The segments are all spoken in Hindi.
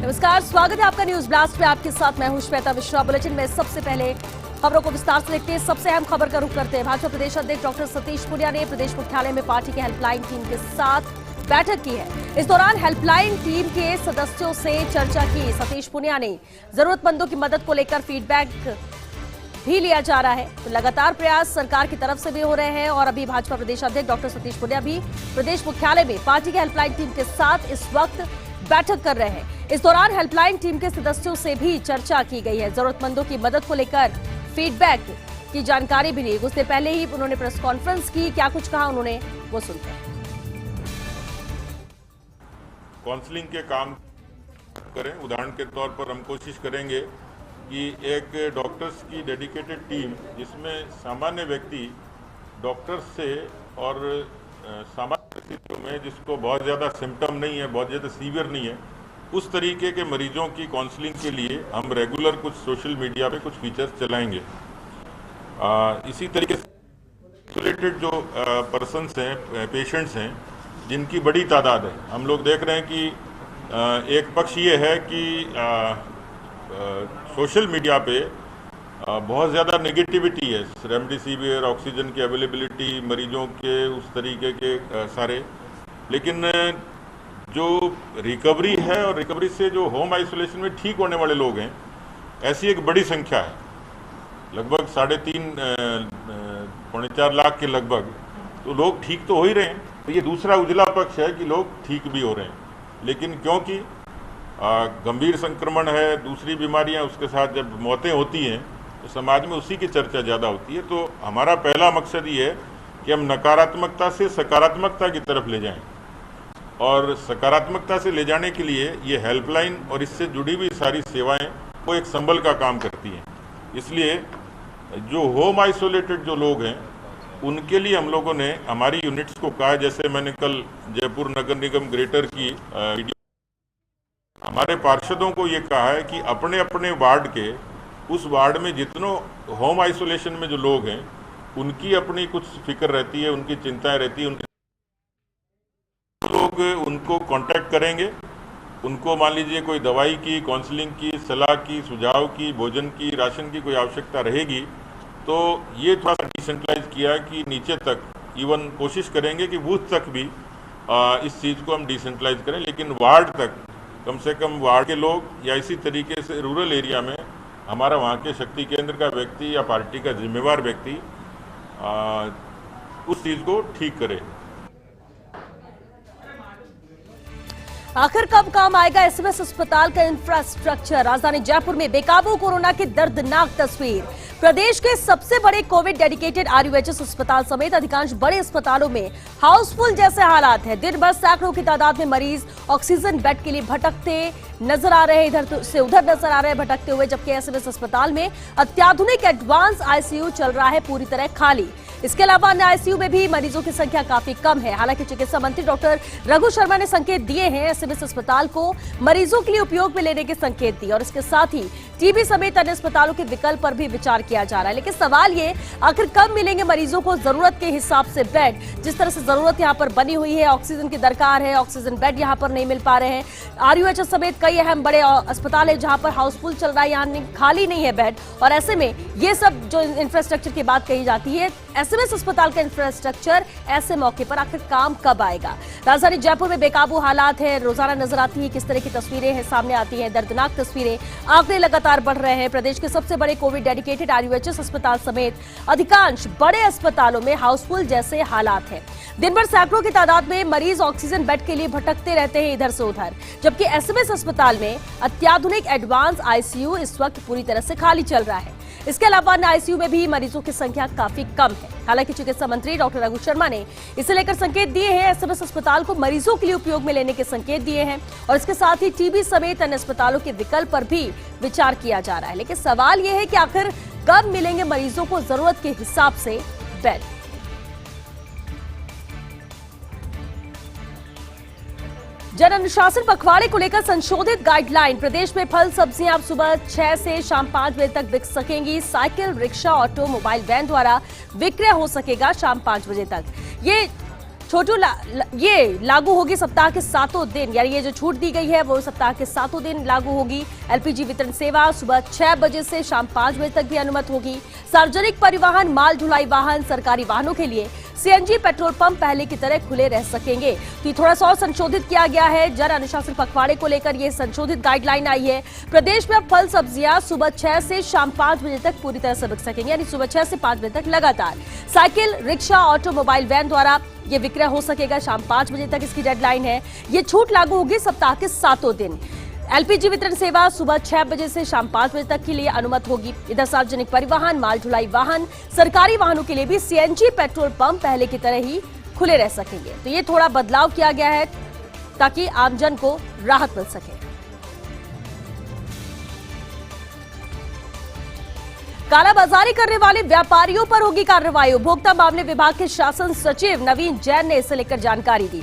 नमस्कार, स्वागत है आपका न्यूज ब्लास्ट में। आपके साथ मैं हूं श्वेता मिश्रा। बुलेटिन में सबसे पहले खबरों को विस्तार से देखते हैं। सबसे अहम खबर का रुख करते हैं। भाजपा प्रदेश अध्यक्ष डॉक्टर सतीश पूनिया ने प्रदेश मुख्यालय में पार्टी के हेल्पलाइन टीम के साथ बैठक की है। इस दौरान हेल्पलाइन टीम के सदस्यों से चर्चा की। सतीश पूनिया ने जरूरतमंदों की मदद को लेकर फीडबैक भी लिया जा रहा है। तो लगातार प्रयास सरकार की तरफ से भी हो रहे हैं और अभी भाजपा प्रदेश अध्यक्ष डॉक्टर सतीश पूनिया भी प्रदेश मुख्यालय में पार्टी के हेल्पलाइन टीम के साथ इस वक्त बैठक कर रहे हैं। इस दौरान हेल्पलाइन टीम के सदस्यों से भी चर्चा की गई है। जरूरतमंदों की मदद को लेकर फीडबैक की जानकारी भी ली। कुछ देर पहले ही उन्होंने प्रेस कॉन्फ्रेंस की। क्या कुछ कहा उन्होंने, वो सुनते हैं। काउंसलिंग के काम करें। उदाहरण के तौर पर हम कोशिश करेंगे कि एक डॉक्टर्स की डेडिकेटेड टीम, जिसमें सामान्य व्यक्ति डॉक्टर्स से और सामान्य स्थितियों में जिसको बहुत ज़्यादा सिम्टम नहीं है, बहुत ज़्यादा सीवियर नहीं है, उस तरीके के मरीजों की काउंसलिंग के लिए हम रेगुलर कुछ सोशल मीडिया पे कुछ फीचर्स चलाएंगे। इसी तरीके से आइसोलेटेड जो पर्सन्स हैं, पेशेंट्स हैं, जिनकी बड़ी तादाद है, हम लोग देख रहे हैं कि एक पक्ष ये है कि सोशल मीडिया पे बहुत ज़्यादा नेगेटिविटी है। रेमडेसिविर, ऑक्सीजन की अवेलेबिलिटी, मरीजों के उस तरीके के सारे, लेकिन जो रिकवरी है और रिकवरी से जो होम आइसोलेशन में ठीक होने वाले लोग हैं, ऐसी एक बड़ी संख्या है, लगभग 3.5 पौने 4 लाख के लगभग। तो लोग ठीक तो हो ही रहे हैं। तो ये दूसरा उजला पक्ष है कि लोग ठीक भी हो रहे हैं, लेकिन क्योंकि गंभीर संक्रमण है, दूसरी बीमारियां, उसके साथ जब मौतें होती हैं तो समाज में उसी की चर्चा ज़्यादा होती है। तो हमारा पहला मकसद ये है कि हम नकारात्मकता से सकारात्मकता की तरफ ले जाएं, और सकारात्मकता से ले जाने के लिए ये हेल्पलाइन और इससे जुड़ी हुई सारी सेवाएं वो एक संबल का काम करती हैं। इसलिए जो होम आइसोलेटेड जो लोग हैं, उनके लिए हम लोगों ने हमारी यूनिट्स को कहा, जैसे मैंने कल जयपुर नगर निगम ग्रेटर की वीडियो, हमारे पार्षदों को ये कहा है कि अपने अपने वार्ड के, उस वार्ड में जितनों होम आइसोलेशन में जो लोग हैं, उनकी अपनी कुछ फिक्र रहती है, उनकी चिंताएं रहती है, उनके लोग उनको कांटेक्ट करेंगे। उनको मान लीजिए कोई दवाई की, काउंसलिंग की, सलाह की, सुझाव की, भोजन की, राशन की कोई आवश्यकता रहेगी, तो ये थोड़ा सा डिसेंट्रलाइज किया कि नीचे तक, इवन कोशिश करेंगे कि बूथ तक भी इस चीज़ को हम डिसेंट्रलाइज करें, लेकिन वार्ड तक कम से कम वार्ड के लोग, या इसी तरीके से रूरल एरिया में हमारा वहाँ के शक्ति केंद्र का व्यक्ति या पार्टी का जिम्मेवार व्यक्ति उस चीज़ को ठीक करे। आखिर कब काम आएगा एसएमएस अस्पताल का इंफ्रास्ट्रक्चर? राजधानी जयपुर में बेकाबू कोरोना की दर्दनाक तस्वीर। प्रदेश के सबसे बड़े कोविड डेडिकेटेड आरयूएचएस अस्पताल समेत अधिकांश बड़े अस्पतालों में हाउसफुल जैसे हालात हैं। दिन भर सैकड़ों की तादाद में मरीज ऑक्सीजन बेड के लिए भटकते नजर आ रहे हैं, इधर से उधर नजर आ रहे हैं भटकते हुए, जबकि एसएमएस अस्पताल में अत्याधुनिक एडवांस आईसीयू चल रहा है पूरी तरह खाली। इसके अलावा अन्य आईसीयू में भी मरीजों की संख्या काफी कम है। हालांकि चिकित्सा मंत्री डॉक्टर रघु शर्मा ने संकेत दिए हैं, एसएमएस अस्पताल को मरीजों के लिए उपयोग में लेने के संकेत दिए, और इसके साथ ही टीबी समेत अन्य अस्पतालों के विकल्प पर भी विचार किया जा रहा है। लेकिन सवाल ये, आखिर कब मिलेंगे मरीजों को जरूरत के हिसाब से बेड? जिस तरह से जरूरत यहाँ पर बनी हुई है, ऑक्सीजन की दरकार है, ऑक्सीजन बेड यहाँ पर नहीं मिल पा रहे हैं। आरयूएचएस समेत कई अहम बड़े अस्पताल है जहां पर हाउसफुल चल रहा है, यहाँ खाली नहीं है बेड, और ऐसे में ये सब जो इंफ्रास्ट्रक्चर की बात कही जाती है, एसएमएस अस्पताल का इंफ्रास्ट्रक्चर, ऐसे मौके पर आखिर काम कब आएगा? राजधानी जयपुर में बेकाबू हालात है, रोजाना नजर आती है किस तरह की तस्वीरें हैं, सामने आती हैं दर्दनाक तस्वीरें। आंकड़े लगातार बढ़ रहे हैं। प्रदेश के सबसे बड़े कोविड डेडिकेटेड आरयूएचएस अस्पताल समेत अधिकांश बड़े अस्पतालों में हाउसफुल जैसे हालात हैं। दिन भर सैकड़ों की तादाद में मरीज ऑक्सीजन बेड के लिए भटकते रहते हैं इधर से उधर, जबकि एसएमएस अस्पताल में अत्याधुनिक एडवांस आईसीयू इस वक्त पूरी तरह से खाली चल रहा है। इसके अलावा अन्य आईसीयू में भी मरीजों की संख्या काफी कम है। हालांकि चिकित्सा मंत्री डॉक्टर रघु शर्मा ने इसे लेकर संकेत दिए हैं, एसएमएस अस्पताल को मरीजों के लिए उपयोग में लेने के संकेत दिए हैं, और इसके साथ ही टीबी समेत अन्य अस्पतालों के विकल्प पर भी विचार किया जा रहा है। लेकिन सवाल यह है कि आखिर कब मिलेंगे मरीजों को जरूरत के हिसाब से बेड? जन अनुशासन पखवाड़े को लेकर संशोधित गाइडलाइन। प्रदेश में फल सब्जियां अब सुबह 6 से शाम 5 बजे तक बिक सकेंगी। Cycle, rickshaw, auto, mobile van द्वारा विक्रय हो सकेगा शाम 5 बजे तक। ये छोटू ये लागू होगी सप्ताह के 7 दिन, यानी ये जो छूट दी गई है वो सप्ताह के 7 दिन लागू होगी। एलपीजी वितरण सेवा सुबह 6 बजे से शाम 5 बजे तक भी अनुमति होगी। सार्वजनिक परिवहन, माल ढुलाई वाहन, सरकारी वाहनों के लिए सीएनजी पेट्रोल पंप पहले की तरह खुले रह सकेंगे। तो ये थोड़ा सा और संशोधित किया गया है। जन अनुशासन पखवाड़े को लेकर ये संशोधित गाइडलाइन आई है। प्रदेश में अब फल सब्जियां सुबह 6 से शाम 5 बजे तक पूरी तरह से बिक सकेंगे, यानी सुबह 6 से 5 बजे तक लगातार। साइकिल, रिक्शा, ऑटोमोबाइल वैन द्वारा ये विक्रय हो सकेगा। शाम 5 बजे तक इसकी डेडलाइन है। ये छूट लागू होगी सप्ताह के 7 दिन। एलपीजी वितरण सेवा सुबह 6 बजे से शाम 5 बजे तक के लिए अनुमति होगी। इधर सार्वजनिक परिवहन, माल ढुलाई वाहन, सरकारी वाहनों के लिए भी सीएनजी पेट्रोल पंप पहले की तरह ही खुले रह सकेंगे। तो ये थोड़ा बदलाव किया गया है ताकि आमजन को राहत मिल सके। कालाबाजारी करने वाले व्यापारियों पर होगी कार्रवाई। उपभोक्ता मामले विभाग के शासन सचिव नवीन जैन ने इसे लेकर जानकारी दी।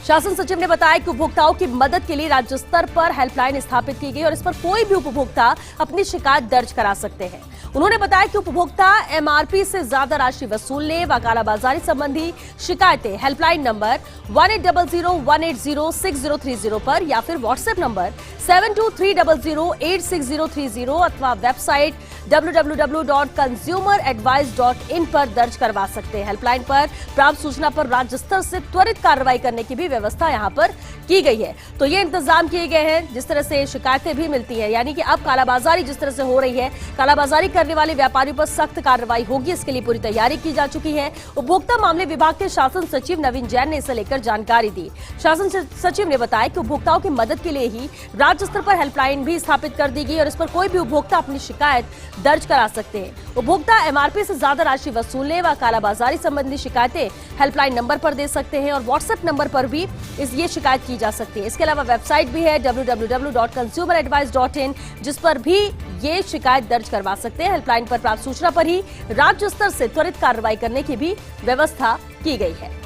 शासन सचिव ने बताया कि उपभोक्ताओं की मदद के लिए राज्य स्तर पर हेल्पलाइन स्थापित की गई और इस पर कोई भी उपभोक्ता अपनी शिकायत दर्ज करा सकते हैं। उन्होंने बताया कि उपभोक्ता एमआरपी से ज्यादा राशि वसूलने व कालाबाजारी संबंधी शिकायतें हेल्पलाइन नंबर 1800-180-6030 पर या फिर व्हाट्सएप नंबर 7230086030 अथवा वेबसाइट www.consumeradvice.in पर दर्ज करवा सकते हैं। हेल्पलाइन पर प्राप्त सूचना पर राज्य स्तर से त्वरित कार्रवाई करने की भी व्यवस्था यहां पर की गई है। तो ये इंतजाम किए गए हैं जिस तरह से शिकायतें भी मिलती है, यानी कि अब कालाबाजारी जिस तरह से हो रही है, कालाबाजारी करने वाले व्यापारियों पर सख्त कार्रवाई होगी। इसके लिए पूरी तैयारी की जा चुकी है। उपभोक्ता मामले विभाग के शासन सचिव नवीन जैन ने इसे लेकर जानकारी दी। शासन सचिव ने बताया कि उपभोक्ताओं की मदद के लिए ही राज्य स्तर पर हेल्पलाइन भी स्थापित कर दी गई और इस पर कोई भी उपभोक्ता अपनी शिकायत दर्ज करा सकते हैं। उपभोक्ता एमआरपी से ज्यादा राशि वसूलने व कालाबाजारी संबंधी शिकायतें हेल्पलाइन नंबर पर दे सकते हैं और व्हाट्सएप नंबर पर भी ये शिकायत की जा सकती है। इसके अलावा वेबसाइट भी है www.consumeradvice.in जिस पर भी ये शिकायत दर्ज करवा सकते हैं। हेल्पलाइन पर प्राप्त सूचना पर ही राज्य स्तर से त्वरित कार्रवाई करने की भी व्यवस्था की गई है।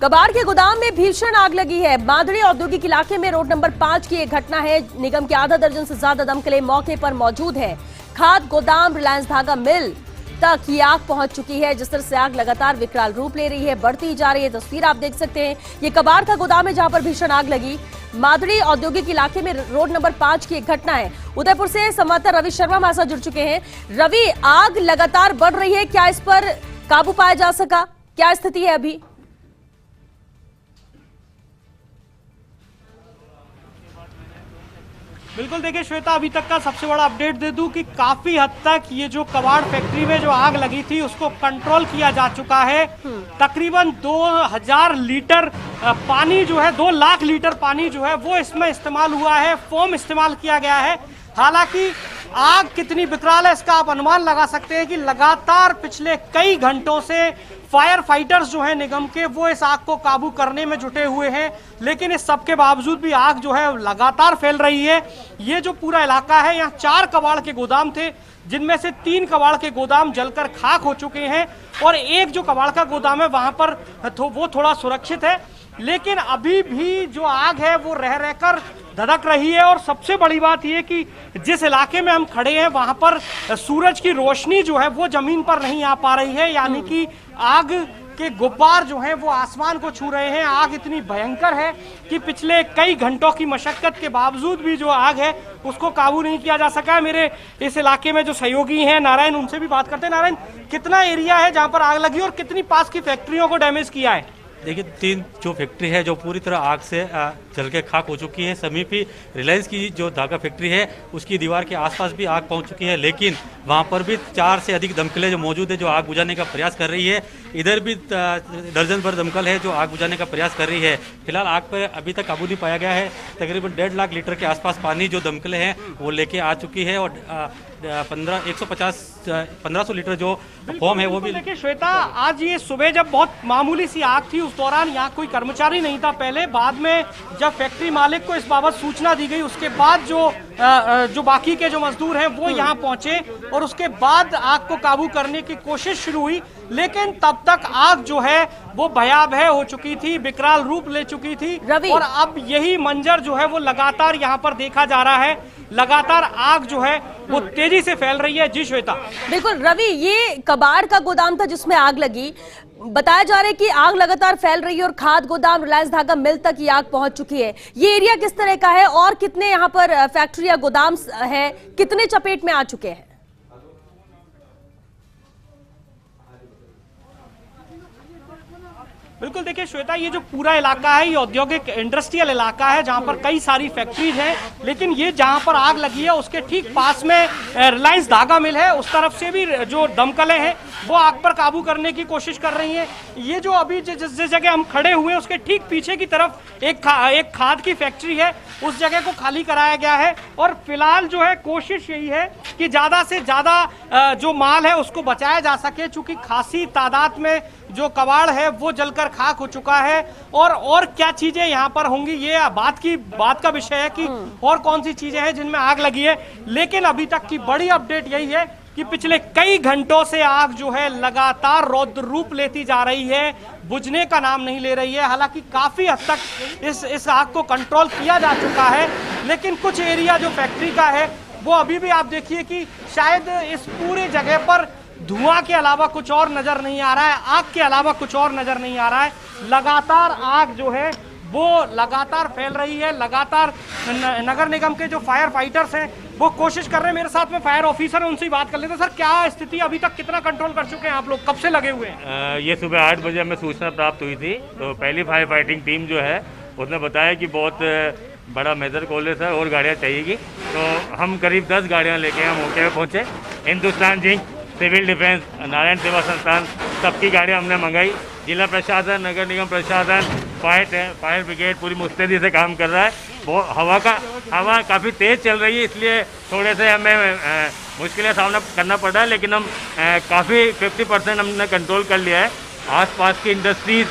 कबाड़ के गोदाम में भीषण आग लगी है। मादड़ी औद्योगिक इलाके में रोड नंबर 5 की एक घटना है। निगम के आधा दर्जन से ज्यादा दमकलें मौके पर मौजूद है। खाद गोदाम, रिलायंस धागा मिल तक ये आग पहुंच चुकी है। जिस तरह से आग लगातार विकराल रूप ले रही है, बढ़ती जा रही है। तस्वीर आप देख सकते हैं, ये कबाड़ का गोदाम है जहां पर भीषण आग लगी। मादड़ी औद्योगिक इलाके में रोड नंबर 5 की एक घटना है। उदयपुर से संवाददाता रवि शर्मा हमारे साथ जुड़ चुके हैं। रवि, आग लगातार बढ़ रही है, क्या इस पर काबू पाया जा सका? क्या स्थिति है अभी? बिल्कुल, देखिए श्वेता, अभी तक का सबसे बड़ा अपडेट दे दूं कि काफी हद तक ये जो कबाड़ फैक्ट्री में जो आग लगी थी उसको कंट्रोल किया जा चुका है। तकरीबन 2000 लीटर पानी जो है, 2 लाख लीटर पानी जो है वो इसमें इस्तेमाल हुआ है। फोम इस्तेमाल किया गया है। हालांकि आग कितनी विकराल है इसका आप अनुमान लगा सकते हैं कि लगातार पिछले कई घंटों से फायर फाइटर्स जो है निगम के, वो इस आग को काबू करने में जुटे हुए हैं। लेकिन इस सब के बावजूद भी आग जो है लगातार फैल रही है। ये जो पूरा इलाका है, यहाँ 4 कबाड़ के गोदाम थे जिनमें से 3 कबाड़ के गोदाम जलकर खाक हो चुके हैं और एक जो कबाड़ का गोदाम है वहां पर वो थोड़ा सुरक्षित है। लेकिन अभी भी जो आग है वो रह रहकर धधक रही है। और सबसे बड़ी बात यह कि जिस इलाके में हम खड़े हैं वहां पर सूरज की रोशनी जो है वो जमीन पर नहीं आ पा रही है, यानी कि आग के गुब्बार जो हैं वो आसमान को छू रहे हैं। आग इतनी भयंकर है कि पिछले कई घंटों की मशक्कत के बावजूद भी जो आग है उसको काबू नहीं किया जा सका है। मेरे इस इलाके में जो सहयोगी हैं नारायण, उनसे भी बात करते हैं। नारायण, कितना एरिया है जहां पर आग लगी और कितनी पास की फैक्ट्रियों को डैमेज किया है? देखिए, 3 जो फैक्ट्री है जो पूरी तरह आग से जल के खाक हो चुकी है। समीप ही रिलायंस की जो धागा फैक्ट्री है उसकी दीवार के आसपास भी आग पहुंच चुकी है, लेकिन वहां पर भी 4 से अधिक दमकलें जो मौजूद है जो आग बुझाने का प्रयास कर रही है। इधर भी दर्जन भर दमकल है जो आग बुझाने का प्रयास कर रही है। फिलहाल आग पर अभी तक काबू नहीं पाया गया है। तकरीबन 1.5 लाख लीटर के आसपास पानी जो दमकलें हैं वो लेके आ चुकी है और 1500 लीटर जो फोम है वो भी। देखिए श्वेता, आज ये सुबह जब बहुत मामूली सी आग थी उस दौरान यहाँ कोई कर्मचारी नहीं था पहले। बाद में जब जब फैक्ट्री मालिक को इस बाबत सूचना दी गई उसके बाद जो बाकी के जो मजदूर हैं वो यहाँ पहुंचे और उसके बाद आग को काबू करने की कोशिश शुरू हुई, लेकिन तब तक आग जो है वो भयावह हो चुकी थी, विकराल रूप ले चुकी थी। और अब यही मंजर जो है वो लगातार यहाँ पर देखा जा रहा है, लगातार आग जो है वो तेजी से फैल रही है। जी श्वेता। बिल्कुल रवि, ये कबाड़ का गोदाम था जिसमें आग लगी, बताया जा रहा है कि आग लगातार फैल रही है और खाद गोदाम, रिलायंस धागा मिल तक ये आग पहुंच चुकी है। ये एरिया किस तरह का है और कितने यहाँ पर फैक्ट्री या गोदाम है, कितने चपेट में आ चुके हैं? बिल्कुल, देखिए श्वेता, ये जो पूरा इलाका है ये औद्योगिक इंडस्ट्रियल इलाका है जहां पर कई सारी फैक्ट्रीज हैं, लेकिन ये जहां पर आग लगी है उसके ठीक पास में रिलायंस धागा मिल है। उस तरफ से भी जो दमकलें हैं वो आग पर काबू करने की कोशिश कर रही हैं। ये जो अभी जिस जगह हम खड़े हुए हैं उसके ठीक पीछे की तरफ एक खाद की फैक्ट्री है, उस जगह को खाली कराया गया है और फिलहाल जो है कोशिश यही है कि ज्यादा से ज्यादा जो माल है उसको बचाया जा सके, चूंकि खासी तादाद में जो कबाड़ है वो जलकर खाक हो चुका है। और क्या चीजें यहाँ पर होंगी ये बात का विषय है कि और कौन सी चीजें हैं जिनमें आग लगी है, लेकिन अभी तक की बड़ी अपडेट यही है कि पिछले कई घंटों से आग जो है लगातार रौद्र रूप लेती जा रही है, बुझने का नाम नहीं ले रही है। हालांकि काफी हद तक इस आग को कंट्रोल किया जा चुका है, लेकिन कुछ एरिया जो फैक्ट्री का है वो अभी भी आप देखिए कि शायद इस पूरे जगह पर धुआं के अलावा कुछ और नजर नहीं आ रहा है, आग के अलावा कुछ और नजर नहीं आ रहा है। लगातार आग जो है वो लगातार फैल रही है, लगातार नगर निगम के जो फायर फाइटर्स हैं वो कोशिश कर रहे हैं। मेरे साथ में फायर ऑफिसर है, उनसे बात कर लेते हैं। सर, क्या स्थिति अभी तक, कितना कंट्रोल कर चुके हैं आप लोग, कब से लगे हुए हैं? ये सुबह 8 बजे हमें सूचना प्राप्त हुई थी, तो पहली फायर फाइटिंग टीम जो है उसने बताया कि बहुत बड़ा मेजर कॉलेज है और गाड़ियाँ चाहिएगी, तो हम करीब 10 गाड़ियाँ लेके हम मौके पर पहुँचे। Hindustan zinc, civil defence, Narayan Seva Sansthan, सबकी गाड़ियाँ हमने मंगाई। जिला प्रशासन, नगर निगम प्रशासन, फायर ब्रिगेड पूरी मुस्तैदी से काम कर रहा है। हवा काफ़ी तेज़ चल रही है, इसलिए थोड़े से हमें मुश्किलें सामना करना पड़ रहा है, लेकिन हम काफ़ी 50% हमने कंट्रोल कर लिया है। आसपास की इंडस्ट्रीज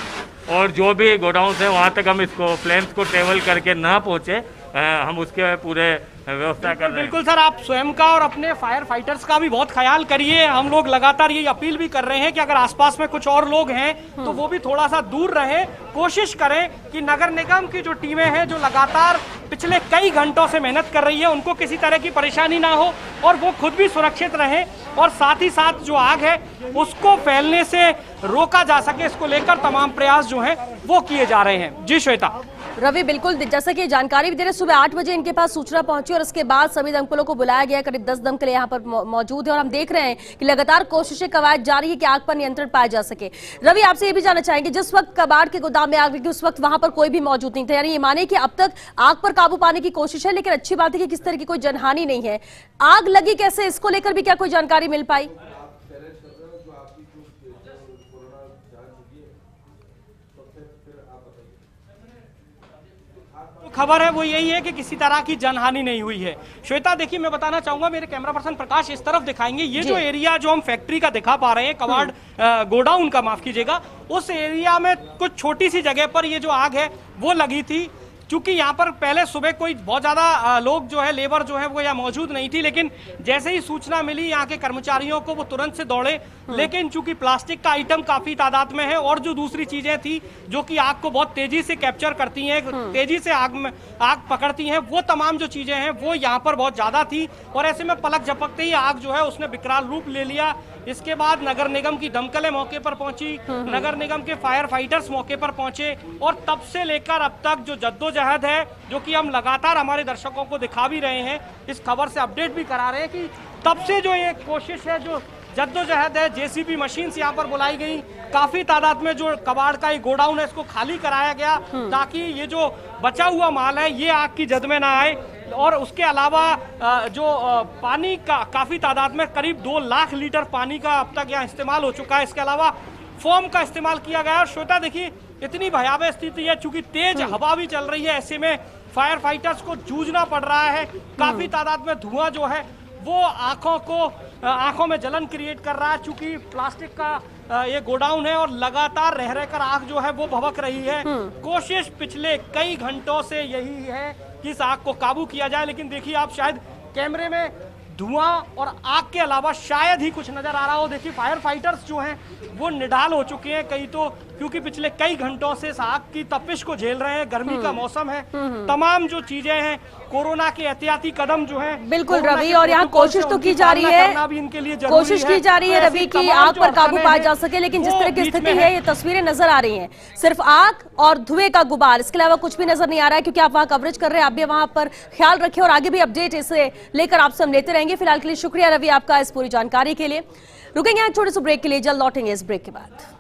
और जो भी गोडाउन्स हैं वहाँ तक हम इसको फ्लेम्स को ट्रेवल करके ना पहुँचे, हम उसके पूरे व्यवस्था कर रहे हैं। बिल्कुल सर, आप स्वयं का और अपने फायर फाइटर्स का भी बहुत ख्याल करिए। हम लोग लगातार ये अपील भी कर रहे हैं कि अगर आसपास में कुछ और लोग हैं तो वो भी थोड़ा सा दूर रहें। कोशिश करें कि नगर निगम की जो टीमें हैं जो लगातार पिछले कई घंटों से मेहनत कर रही है उनको किसी तरह की परेशानी ना हो और वो खुद भी सुरक्षित रहें, और साथ ही साथ जो आग है उसको फैलने से रोका जा सके, इसको लेकर तमाम प्रयास जो हैं वो किए जा रहे हैं। जी श्वेता। रवि, बिल्कुल जैसा कि जानकारी भी दे रहे, सुबह 8 बजे इनके पास सूचना पहुंची और उसके बाद सभी दमकलों को बुलाया गया। करीब 10 दमकल यहाँ पर मौजूद है और हम देख रहे हैं कि लगातार कोशिशें कवायद जारी है कि आग पर नियंत्रण पाया जा सके। रवि, आपसे ये भी जानना चाहेंगे, जिस वक्त कबाड़ के गोदाम में आग लगी उस वक्त वहां पर कोई भी मौजूद नहीं था, यानी ये माने कि अब तक आग पर काबू पाने की कोशिश है, लेकिन अच्छी बात है कि किस तरह की कोई जनहानि नहीं है। आग लगी कैसे, इसको लेकर भी क्या कोई जानकारी मिल पाई? खबर है वो यही है कि किसी तरह की जनहानि नहीं हुई है। श्वेता, देखिए मैं बताना चाहूंगा, मेरे कैमरा पर्सन प्रकाश इस तरफ दिखाएंगे, ये जो एरिया जो हम फैक्ट्री का दिखा पा रहे हैं, कबाड़ गोडाउन का, माफ कीजिएगा, उस एरिया में कुछ छोटी सी जगह पर ये जो आग है वो लगी थी। चूंकि यहाँ पर पहले सुबह कोई बहुत ज़्यादा लोग जो है, लेबर जो है वो यहाँ मौजूद नहीं थी, लेकिन जैसे ही सूचना मिली यहाँ के कर्मचारियों को वो तुरंत से दौड़े। लेकिन चूंकि प्लास्टिक का आइटम काफ़ी तादाद में है और जो दूसरी चीज़ें थी जो कि आग को बहुत तेज़ी से कैप्चर करती हैं, तेज़ी से आग पकड़ती हैं, वो तमाम जो चीज़ें हैं वो यहाँ पर बहुत ज़्यादा थी और ऐसे में पलक झपकते ही आग जो है उसने विकराल रूप ले लिया। इसके बाद नगर निगम की दमकलें मौके पर पहुंची, नगर निगम के फायर फाइटर्स मौके पर पहुंचे और तब से लेकर अब तक जो जद्दोजहद है, जो कि हम लगातार हमारे दर्शकों को दिखा भी रहे हैं, इस खबर से अपडेट भी करा रहे हैं कि तब से जो ये कोशिश है, जो जद्दोजहद है, जेसीबी मशीन यहाँ पर बुलाई गई, काफी तादाद में जो कबाड़ का ये गोडाउन है इसको खाली कराया गया ताकि ये जो बचा हुआ माल है ये आग की जद में ना आए। और उसके अलावा जो पानी का काफी तादाद में करीब 2 लाख लीटर पानी का अब तक यहाँ इस्तेमाल हो चुका है। इसके अलावा फोम का इस्तेमाल किया गया। और श्वेता, देखिए इतनी भयावह स्थिति है, चूंकि तेज हवा भी चल रही है, ऐसे में फायर फाइटर्स को जूझना पड़ रहा है। काफी तादाद में धुआं जो है वो आंखों में जलन क्रिएट कर रहा है, चूंकि प्लास्टिक का ये गोडाउन है और लगातार रह रहकर आग जो है वो भभक रही है। कोशिश पिछले कई घंटों से यही है कि इस आग को काबू किया जाए, लेकिन देखिए आप शायद कैमरे में धुआं और आग के अलावा शायद ही कुछ नजर आ रहा हो। देखिए फायर फाइटर्स जो हैं वो निढाल हो चुके हैं, कई तो क्योंकि पिछले कई घंटों से इस आग की तपिश को झेल रहे हैं। गर्मी का मौसम है, तमाम जो चीजें हैं, कोरोना के एहतियाती कदम जो हैं, बिल्कुल रवि, और यहाँ कोशिश तो की जा रही है, भी इनके लिए कोशिश की जा रही है रवि की आग पर काबू पाया जा सके, लेकिन जिस तरह की स्थिति है ये तस्वीरें नजर आ रही हैं, सिर्फ आग और धुएं का गुबार, इसके अलावा कुछ भी नजर नहीं आ रहा है। क्योंकि आप वहां कवरेज कर रहे हैं, आप भी वहां पर ख्याल रखें और आगे भी अपडेट इसे लेकर आपसे हम लेते रहेंगे। फिलहाल के लिए शुक्रिया रवि आपका इस पूरी जानकारी के लिए। रुकेंगे एक छोटे से ब्रेक के लिए, जल्द लौटेंगे इस ब्रेक के बाद।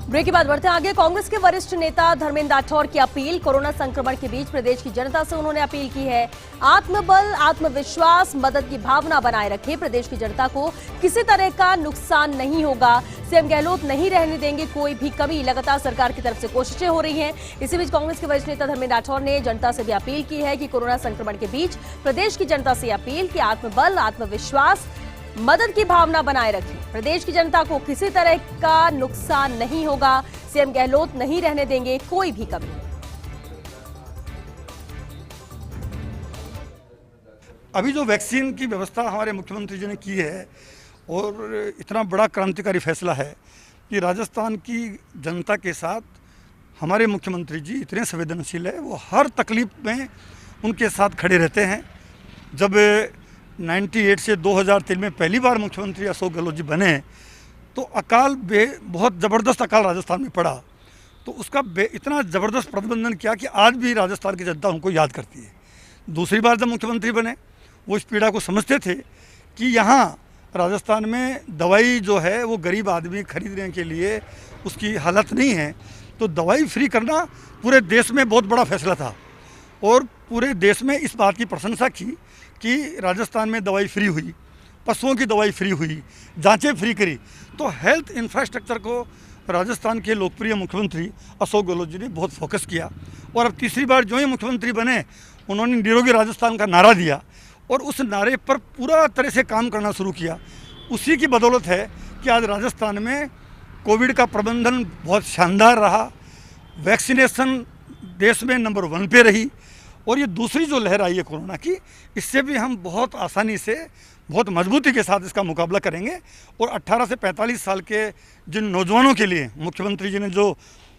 ब्रेक के बाद बढ़ते हैं आगे। कांग्रेस के वरिष्ठ नेता धर्मेंद्र राठौर की अपील, कोरोना संक्रमण के बीच प्रदेश की जनता से उन्होंने अपील की है, आत्मबल, आत्मविश्वास, मदद की भावना बनाए रखें, प्रदेश की जनता को किसी तरह का नुकसान नहीं होगा, सीएम गहलोत नहीं रहने देंगे कोई भी कमी, लगातार सरकार की तरफ से कोशिशें हो रही हैं। इसी बीच कांग्रेस के वरिष्ठ नेता धर्मेंद्र राठौर ने जनता से भी अपील की है कि कोरोना संक्रमण के बीच प्रदेश की जनता से अपील कि आत्मबल, आत्मविश्वास, मदद की भावना बनाए रखें, प्रदेश की जनता को किसी तरह का नुकसान नहीं होगा, सीएम गहलोत नहीं रहने देंगे कोई भी कमी। अभी जो वैक्सीन की व्यवस्था हमारे मुख्यमंत्री जी ने की है और इतना बड़ा क्रांतिकारी फैसला है कि राजस्थान की जनता के साथ हमारे मुख्यमंत्री जी इतने संवेदनशील है, वो हर तकलीफ में उनके साथ खड़े रहते हैं। जब 98 से 2003 में पहली बार मुख्यमंत्री अशोक गहलोत जी बने तो अकाल बहुत ज़बरदस्त अकाल राजस्थान में पड़ा, तो उसका इतना ज़बरदस्त प्रबंधन किया कि आज भी राजस्थान की जनता उनको याद करती है। दूसरी बार जब मुख्यमंत्री बने वो इस पीड़ा को समझते थे कि यहाँ राजस्थान में दवाई जो है वो गरीब आदमी खरीदने के लिए उसकी हालत नहीं है, तो दवाई फ्री करना पूरे देश में बहुत बड़ा फैसला था और पूरे देश में इस बात की प्रशंसा की कि राजस्थान में दवाई फ्री हुई, पशुओं की दवाई फ्री हुई, जांचें फ्री करी। तो हेल्थ इंफ्रास्ट्रक्चर को राजस्थान के लोकप्रिय मुख्यमंत्री अशोक गहलोत जी ने बहुत फोकस किया और अब तीसरी बार जो ही मुख्यमंत्री बने उन्होंने निरोगी राजस्थान का नारा दिया और उस नारे पर पूरा तरह से काम करना शुरू किया। उसी की बदौलत है कि आज राजस्थान में कोविड का प्रबंधन बहुत शानदार रहा, वैक्सीनेशन देश में नंबर 1 पे रही और ये दूसरी जो लहर आई है कोरोना की, इससे भी हम बहुत आसानी से बहुत मजबूती के साथ इसका मुकाबला करेंगे। और 18 से 45 साल के जिन नौजवानों के लिए मुख्यमंत्री जी ने जो,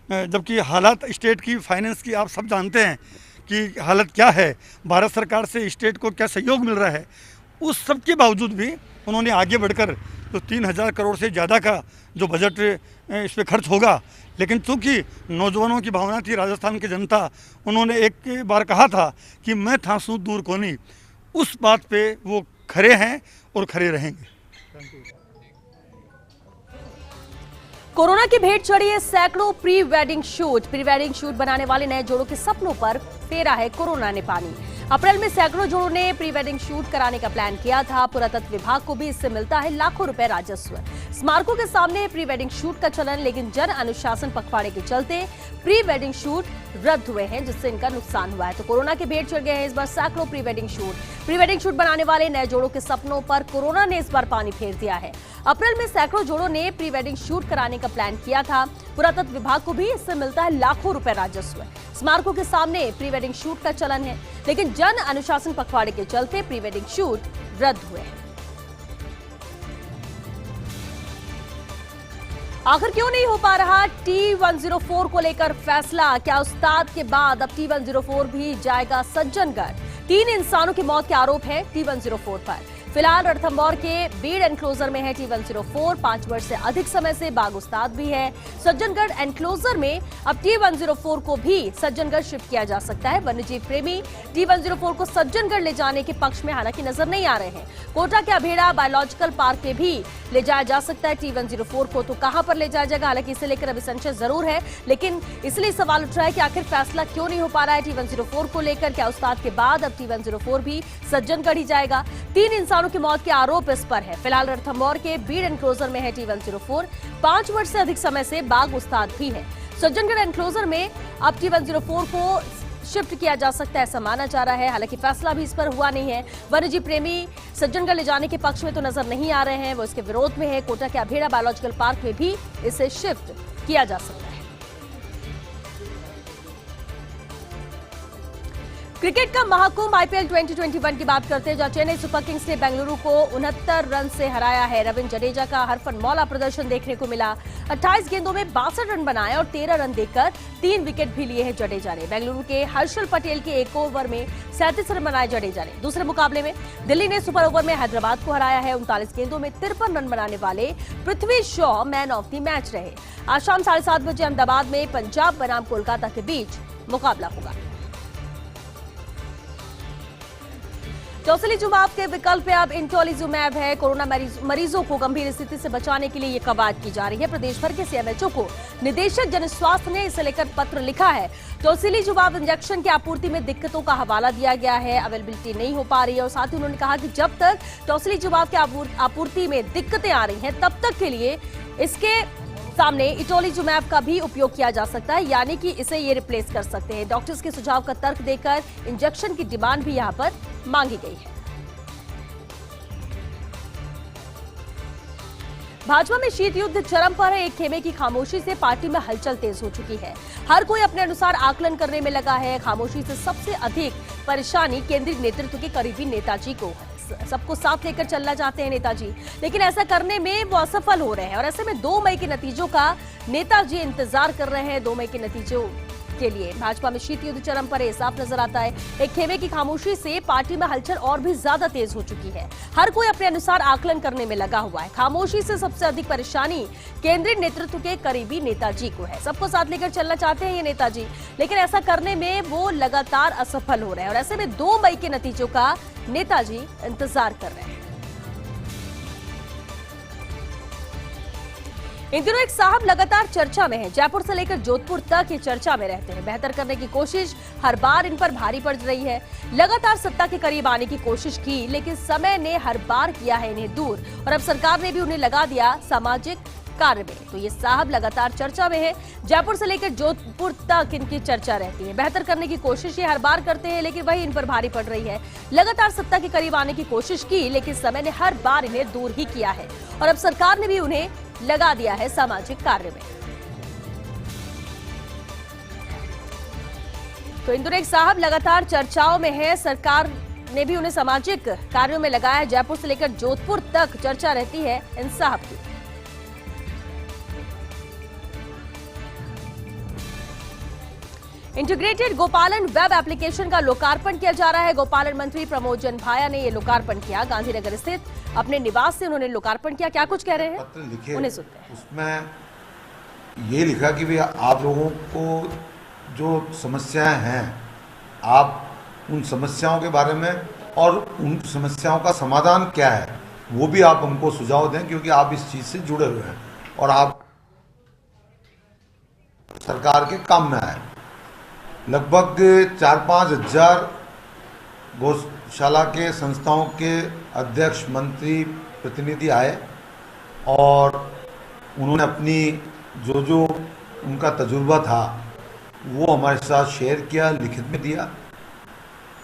जबकि हालात स्टेट की फाइनेंस की आप सब जानते हैं कि हालत क्या है, भारत सरकार से स्टेट को क्या सहयोग मिल रहा है, उस सब के बावजूद भी उन्होंने आगे बढ़कर तो 3000 करोड़ से ज़्यादा का जो बजट इस पर खर्च होगा, लेकिन चूँकि नौजवानों की भावना थी, राजस्थान की जनता, उन्होंने एक बार कहा था कि मैं थासूं दूर कोनी, उस बात पे वो खड़े हैं और खड़े रहेंगे। कोरोना की भेंट चढ़ी है सैकड़ों प्री वेडिंग शूट बनाने वाले नए जोड़ों के सपनों पर फेरा है कोरोना ने पानी। अप्रैल में सैकड़ों जोड़ों ने प्री वेडिंग शूट कराने का प्लान किया था। पुरातत्व विभाग को भी इससे मिलता है लाखों रुपए राजस्व। स्मारकों के सामने प्री वेडिंग शूट का चलन, लेकिन जन अनुशासन पखवाड़े के चलते प्री वेडिंग शूट रद्द हुए हैं, जिससे इनका नुकसान हुआ है। तो कोरोना के भेंट चढ़ गए हैं इस बार सैकड़ों प्री वेडिंग शूट बनाने वाले नए जोड़ों के सपनों पर कोरोना ने इस बार पानी फेर दिया है। अप्रैल में सैकड़ों जोड़ों ने प्री वेडिंग शूट कराने का प्लान किया था। पुरातत्व विभाग को भी इससे मिलता है लाखों रुपए राजस्व। स्मारकों के सामने प्री वेडिंग शूट का चलन है, लेकिन जन अनुशासन पखवाड़े के चलते प्री वेडिंग शूट रद्द हुए हैं। आखिर क्यों नहीं हो पा रहा T104 को लेकर फैसला? क्या उस्ताद के बाद अब T104 भी जाएगा सज्जनगढ़? 3 इंसानों की मौत के आरोप है T104 पर। फिलहाल रणथंभौर के बीड़ एनक्लोजर में है T104। 5 वर्ष से अधिक समय से बाग उस्ताद भी है। सज्जनगढ़ एनक्लोजर में अब T104 को भी सज्जनगढ़ शिफ्ट किया जा सकता है। वन्यजीव प्रेमी T104 को सज्जनगढ़ ले जाने के पक्ष में हालांकि नजर नहीं आ रहे हैं। कोटा के अभेड़ा बायोलॉजिकल पार्क में भी ले जाया जा सकता है T104 को। तो कहां पर ले जाया जाएगा, हालांकि इसे लेकर अभी संशय जरूर है, लेकिन इसलिए सवाल उठ रहा है कि आखिर फैसला क्यों नहीं हो पा रहा है T104 को लेकर? क्या उस्ताद के बाद अब T104 भी सज्जनगढ़ ही जाएगा? 3 इंसानों की मौत के आरोप इस पर है। फिलहाल रणथंभौर के बीड़ एनक्लोजर में है T104। 5 वर्ष से अधिक समय से बाग उस्ताद भी है। सज्जनगढ़ एनक्लोजर में अब T104 को शिफ्ट किया जा सकता है, ऐसा माना जा रहा है। हालांकि फैसला भी इस पर हुआ नहीं है। वन्यजीव प्रेमी सज्जनगढ़ ले जाने के पक्ष में तो नजर नहीं आ रहे हैं, वो इसके विरोध में है। कोटा के अभेड़ा बायोलॉजिकल पार्क में भी इसे शिफ्ट किया जा सकता है। क्रिकेट का महाकुंभ आईपीएल 2021 की बात करते हैं, जहां चेन्नई सुपर किंग्स ने बेंगलुरु को 69 रन से हराया है। रविंद्र जडेजा का हरफनमौला प्रदर्शन देखने को मिला। 28 गेंदों में 62 रन बनाए और 13 रन देकर 3 विकेट भी लिए हैं जडेजा ने। बेंगलुरु के हर्षल पटेल के एक ओवर में 37 रन बनाए जडेजा ने। दूसरे मुकाबले में दिल्ली ने सुपर ओवर में हैदराबाद को हराया है। 39 गेंदों में 53 रन बनाने वाले Prithvi Shaw man of the match रहे। आज शाम 7:30 बजे अहमदाबाद में पंजाब बनाम कोलकाता के बीच मुकाबला होगा। टोसिलीजुमाब के विकल्प में अब इंटोलिजुमैब है। कोरोना मरीजों को गंभीर स्थिति से बचाने के लिए ये कवायद की जा रही है। प्रदेश भर के सीएमएचओ को निदेशक जनस्वास्थ्य ने इसे लेकर पत्र लिखा है। टोसिलीजुमाब इंजेक्शन की आपूर्ति में दिक्कतों का हवाला दिया गया है, अवेलेबिलिटी नहीं हो पा रही है। और साथ ही उन्होंने कहा कि जब तक टोसिलीजुमाब की आपूर्ति में दिक्कतें आ रही हैं, तब तक के लिए इसके सामने इटोलिजुमैब का भी उपयोग किया जा सकता है, यानी कि इसे ये रिप्लेस कर सकते हैं। डॉक्टर्स के सुझाव का तर्क देकर इंजेक्शन की डिमांड भी यहां पर मांगी गई है। भाजपा में शीत युद्ध चरम पर है। एक खेमे की खामोशी से पार्टी में हलचल तेज हो चुकी है। हर कोई अपने अनुसार आकलन करने में लगा है। खामोशी से सबसे अधिक परेशानी केंद्रीय नेतृत्व के करीबी नेताजी को है। सबको साथ लेकर चलना चाहते हैं नेताजी, लेकिन ऐसा करने में वो असफल हो रहे हैं। और ऐसे में 2 मई के नतीजों का नेताजी इंतजार कर रहे हैं। 2 मई के नतीजों के लिए भाजपा में शीत युद्ध चरम पर साफ नजर आता है। एक खेमे की खामोशी से पार्टी में हलचल और भी ज्यादा तेज हो चुकी है। हर कोई अपने अनुसार आकलन करने में लगा हुआ है। खामोशी से सबसे अधिक परेशानी केंद्रीय नेतृत्व के करीबी नेताजी को है। सबको साथ लेकर चलना चाहते हैं ये नेताजी, लेकिन ऐसा करने में वो लगातार असफल हो रहे हैं। और ऐसे में 2 मई के नतीजों का नेताजी इंतजार कर रहे हैं। इन दिनों एक साहब लगातार चर्चा में है। जयपुर से लेकर जोधपुर तक ये चर्चा में रहते हैं। बेहतर करने की कोशिश हर बार इन पर भारी पड़ रही है। लगातार सत्ता के करीब आने की कोशिश की, लेकिन समय ने हर बार किया है इन्हें दूर। और अब सरकार ने भी उन्हें लगा दिया सामाजिक कार्य में। तो ये साहब लगातार चर्चा में है। जयपुर से लेकर जोधपुर तक इनकी चर्चा रहती है। बेहतर करने की कोशिश ये हर बार करते हैं, लेकिन वही इन पर भारी पड़ रही है। लगातार सत्ता के करीब आने की कोशिश की, लेकिन समय ने हर बार इन्हें दूर ही किया है। और अब सरकार ने भी उन्हें लगा दिया है सामाजिक कार्य में। तो इन दोनों एक साहब लगातार चर्चाओं में है। सरकार ने भी उन्हें सामाजिक कार्यों में लगाया है। जयपुर से लेकर जोधपुर तक चर्चा रहती है इन साहब की। इंटीग्रेटेड गोपालन वेब एप्लीकेशन का लोकार्पण किया जा रहा है। गोपालन मंत्री प्रमोद जन-भाया ने यह लोकार्पण किया। गांधीनगर स्थित अपने निवास से उन्होंने लोकार्पण किया। क्या कुछ कह रहे हैं, पत्र लिखे, उन्हें सुनते हैं। उसमें ये लिखा कि भाई आप लोगों को जो समस्याएं हैं, आप उन समस्याओं के बारे में और उन समस्याओं का समाधान क्या है वो भी आप हमको सुझाव दें, क्योंकि आप इस चीज से जुड़े हुए हैं और आप सरकार के काम में आए। लगभग 4-5 हजार गौशाला के संस्थाओं के अध्यक्ष, मंत्री, प्रतिनिधि आए और उन्होंने अपनी जो उनका तजुर्बा था वो हमारे साथ शेयर किया, लिखित में दिया।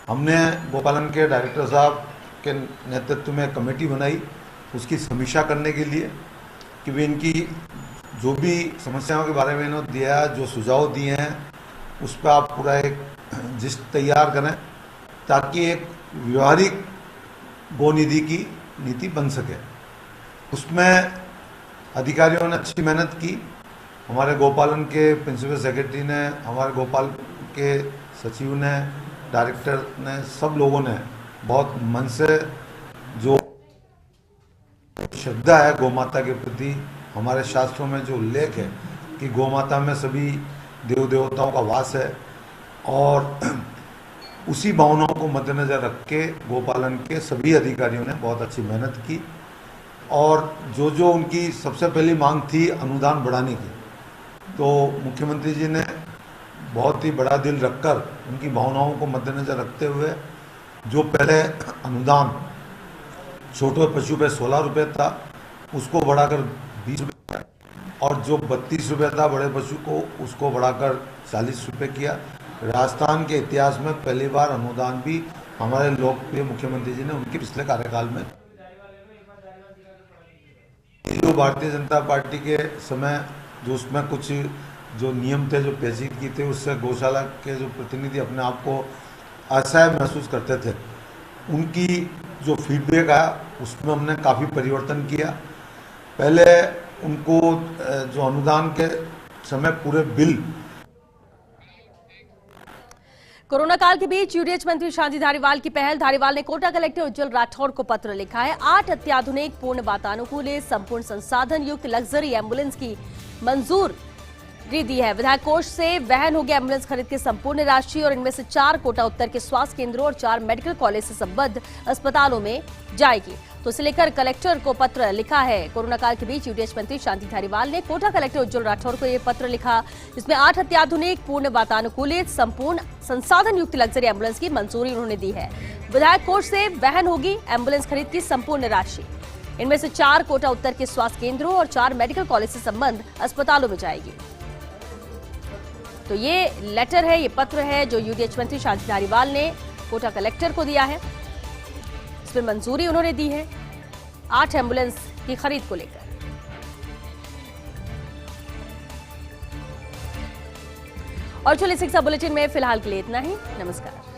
हमने गोपालन के डायरेक्टर साहब के नेतृत्व में कमेटी बनाई उसकी समीक्षा करने के लिए कि वे इनकी जो भी समस्याओं के बारे में इन्होंने दिया, जो सुझाव दिए हैं, उस पर आप पूरा एक लिस्ट तैयार करें ताकि एक व्यवहारिक गोनिधि की नीति बन सके। उसमें अधिकारियों ने अच्छी मेहनत की। हमारे गोपालन के प्रिंसिपल सेक्रेटरी ने, हमारे गोपाल के सचिव ने, डायरेक्टर ने, सब लोगों ने बहुत मन से, जो श्रद्धा है गौ माता के प्रति, हमारे शास्त्रों में जो उल्लेख है कि गौ माता में सभी देव देवताओं का वास है, और उसी भावनाओं को मद्देनजर रख के गोपालन के सभी अधिकारियों ने बहुत अच्छी मेहनत की। और जो उनकी सबसे पहली मांग थी अनुदान बढ़ाने की, तो मुख्यमंत्री जी ने बहुत ही बड़ा दिल रखकर उनकी भावनाओं को मद्देनजर रखते हुए जो पहले अनुदान छोटे पशु पे 16 रुपये था उसको बढ़ाकर 20 रुपये, और जो 32 रुपये था बड़े पशु को उसको बढ़ाकर 40 रुपये किया। राजस्थान के इतिहास में पहली बार अनुदान भी हमारे लोकप्रिय मुख्यमंत्री जी ने उनके पिछले कार्यकाल में, जो भारतीय जनता पार्टी के समय जो उसमें कुछ जो नियम थे जो पेशी किए थे, उससे गौशाला के जो प्रतिनिधि अपने आप को असहाय महसूस करते थे, उनकी जो फीडबैक आया उसमें हमने काफ़ी परिवर्तन किया। पहले उनको जो अनुदान के समय पूरे बिल। कोरोना काल के बीच यूडीएच मंत्री शांति धारीवाल की पहल। धारीवाल ने कोटा कलेक्टर उज्जवल राठौर को पत्र लिखा है। 8 अत्याधुनिक पूर्ण वातानुकूलित संपूर्ण संसाधन युक्त लग्जरी एम्बुलेंस की मंजूरी दी है। विधायक कोष से वहन होगी एम्बुलेंस खरीद की संपूर्ण राशि और इनमें से 4 कोटा उत्तर के स्वास्थ्य केंद्रों और 4 मेडिकल कॉलेज से संबद्ध अस्पतालों में जाएगी। तो इसे लेकर कलेक्टर को पत्र लिखा है। कोरोना काल के बीच यूडीएच मंत्री शांति धारीवाल ने कोटा कलेक्टर उज्जवल राठौर को यह पत्र लिखा, जिसमें 8 अत्याधुनिक पूर्ण वातानुकूलित संपूर्ण संसाधन युक्त लग्जरी एम्बुलेंस की मंजूरी उन्होंने दी है। विधायक कोष से वहन होगी एम्बुलेंस खरीद की संपूर्ण राशि, इनमें से 4 कोटा उत्तर के स्वास्थ्य केंद्रों और 4 मेडिकल कॉलेज से संबद्ध अस्पतालों में जाएगी। तो ये लेटर है, ये पत्र है जो यूडीएच मंत्री शांति धारीवाल ने कोटा कलेक्टर को दिया है। इसमें मंजूरी उन्होंने दी है 8 एम्बुलेंस की खरीद को लेकर। और चलिए शिक्षा बुलेटिन में फिलहाल के लिए इतना ही। नमस्कार।